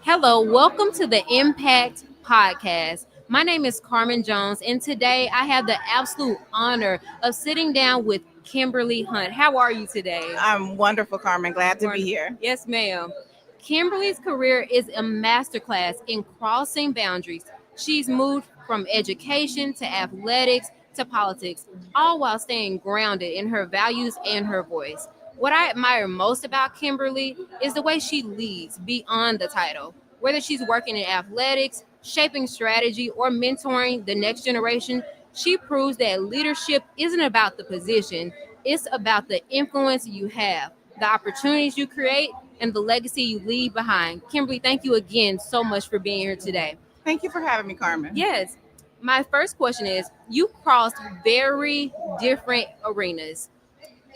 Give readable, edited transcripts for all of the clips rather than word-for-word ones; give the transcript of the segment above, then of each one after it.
Hello, welcome to the Impact Podcast. My name is Karmen Jones, and today I have the absolute honor of sitting down with Kimberly Hunt. How are you today? I'm wonderful, Carmen. Glad to be Wonderful. here. Yes, ma'am. Kimberly's career is a masterclass in crossing boundaries. She's moved from education to athletics to politics, all while staying grounded in her values and her voice. What I admire most about Kimberly is the way she leads beyond the title. Whether she's working in athletics, shaping strategy, or mentoring the next generation, she proves that leadership isn't about the position, it's about the influence you have, the opportunities you create, and the legacy you leave behind. Kimberly, thank you again so much for being here today. Thank you for having me, Carmen. Yes, my first question is you crossed very different arenas: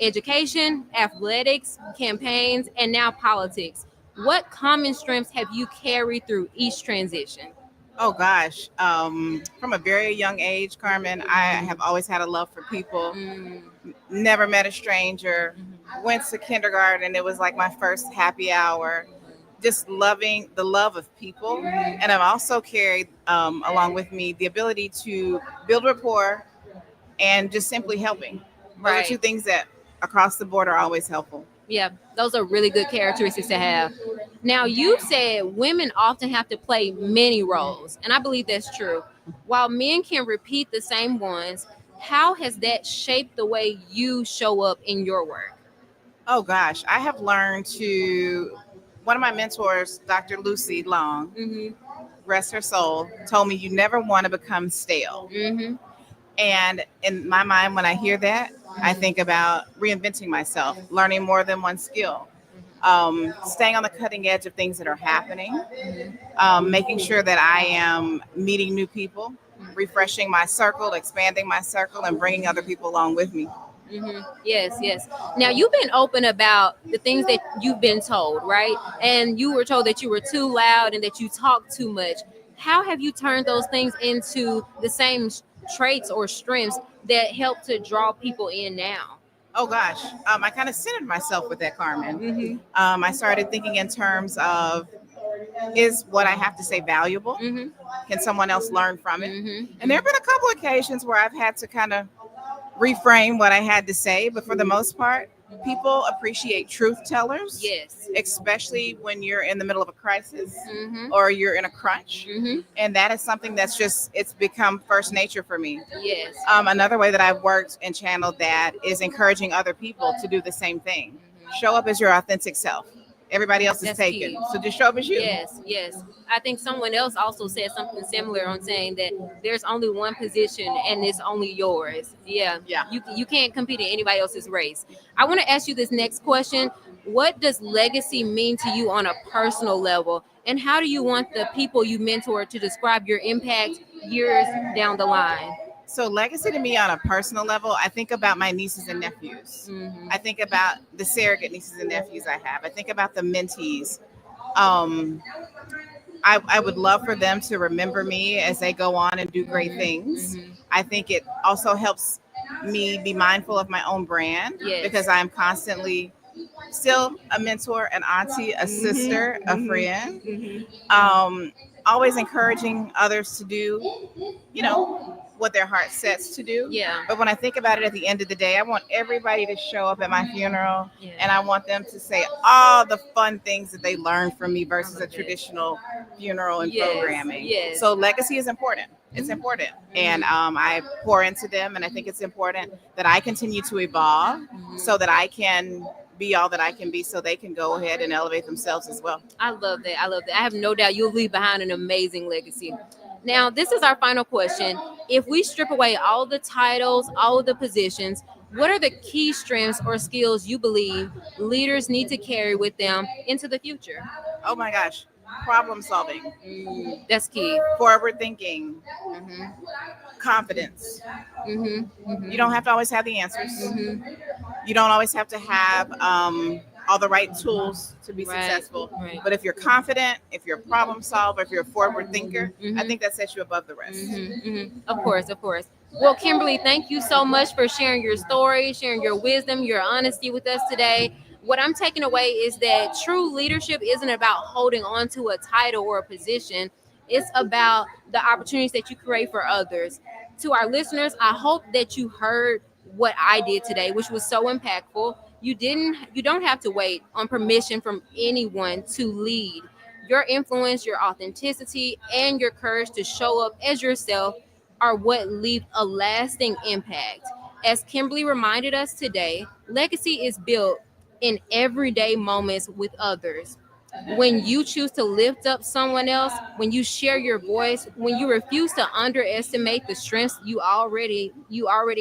education, athletics, campaigns, and now politics. What common strengths have you carried through each transition? Oh gosh, from a very young age, Carmen, I have always had a love for people. Mm, Never met a stranger. Went to kindergarten. It was like my first happy hour. Just loving the love of people, and I've also carried along with me the ability to build rapport and just simply helping. Those are two right. things that across the board are always helpful. Yeah, those are really good characteristics to have. Now, you said women often have to play many roles, and I believe that's true. While men can repeat the same ones, how has that shaped the way you show up in your work? Oh gosh, I have learned to. One of my mentors, Dr. Lucy Long, Mm-hmm. rest her soul, told me you never want to become stale. Mm-hmm. And in my mind, when I hear that, I think about reinventing myself, learning more than one skill, staying on the cutting edge of things that are happening, making sure that I am meeting new people, refreshing my circle, expanding my circle, and bringing other people along with me. Yes, yes. Now you've been open about the things that you've been told, right? And you were told that you were too loud and that you talk too much. How have you turned those things into the same traits or strengths that help to draw people in now? Oh gosh, I kind of centered myself with that, Carmen. Mm-hmm. I started thinking in terms of, is what I have to say valuable? Mm-hmm. Can someone else learn from it? And there Mm-hmm. have been a couple occasions where I've had to kind of reframe what I had to say, but for the most part, people appreciate truth tellers, Yes. especially when you're in the middle of a crisis Mm-hmm. or you're in a crunch. Mm-hmm. And that is something that's just, it's become first nature for me. Yes. Another way that I've worked and channeled that is encouraging other people to do the same thing. Show up as your authentic self. Everybody else is That's taken. key. So just show up as you. Yes, yes. I think someone else also said something similar on saying that there's only one position and it's only yours. Yeah, Yeah. you can't compete in anybody else's race. I want to ask you this next question. What does legacy mean to you on a personal level? And how do you want the people you mentor to describe your impact years down the line? So legacy to me on a personal level, I think about my nieces and nephews. Mm-hmm. I think about the surrogate nieces and nephews I have. I think about the mentees. Um, I would love for them to remember me as they go on and do great things. Mm-hmm. I think it also helps me be mindful of my own brand Yes. because I'm constantly still a mentor, an auntie, a sister, a friend. Um, Always encouraging others to do, what their heart sets to do. Yeah. But when I think about it at the end of the day, I want everybody to show up at my funeral and Yeah. I want them to say all the fun things that they learned from me I versus a love it. traditional funeral and Yes. programming. Yes. So legacy is important. It's important. And I pour into them. And I think it's important that I continue to evolve so that I can be all that I can be so they can go ahead and elevate themselves as well. I love that. I love that. I have no doubt you'll leave behind an amazing legacy. Now, this is our final question. If we strip away all the titles, all of the positions, what are the key strengths or skills you believe leaders need to carry with them into the future? Oh my gosh. Problem solving, That's key. forward thinking, Hmm. confidence. Hmm. You don't have to always have the answers. Hmm. You don't always have to have all the right tools to be Right. successful. Right. But if you're confident, if you're a problem solver, if you're a forward thinker, I Mhm. think that sets you above the rest. Of course, of course. Well, Kimberly, thank you so much for sharing your story, sharing your wisdom, your honesty with us today. What I'm taking away is that true leadership isn't about holding on to a title or a position. It's about the opportunities that you create for others. To our listeners, I hope that you heard what I did today, which was so impactful. You don't have to wait on permission from anyone to lead. Your influence, your authenticity, and your courage to show up as yourself are what leave a lasting impact. As Kimberly reminded us today, legacy is built in everyday moments with others. When you choose to lift up someone else, when you share your voice, when you refuse to underestimate the strengths you already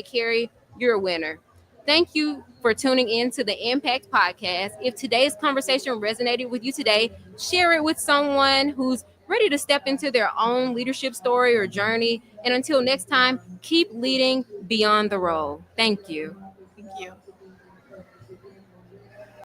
carry, you're a winner. Thank you for tuning in to the Impact Podcast. If today's conversation resonated with you today, share it with someone who's ready to step into their own leadership story or journey. And until next time, keep leading beyond the role. Thank you.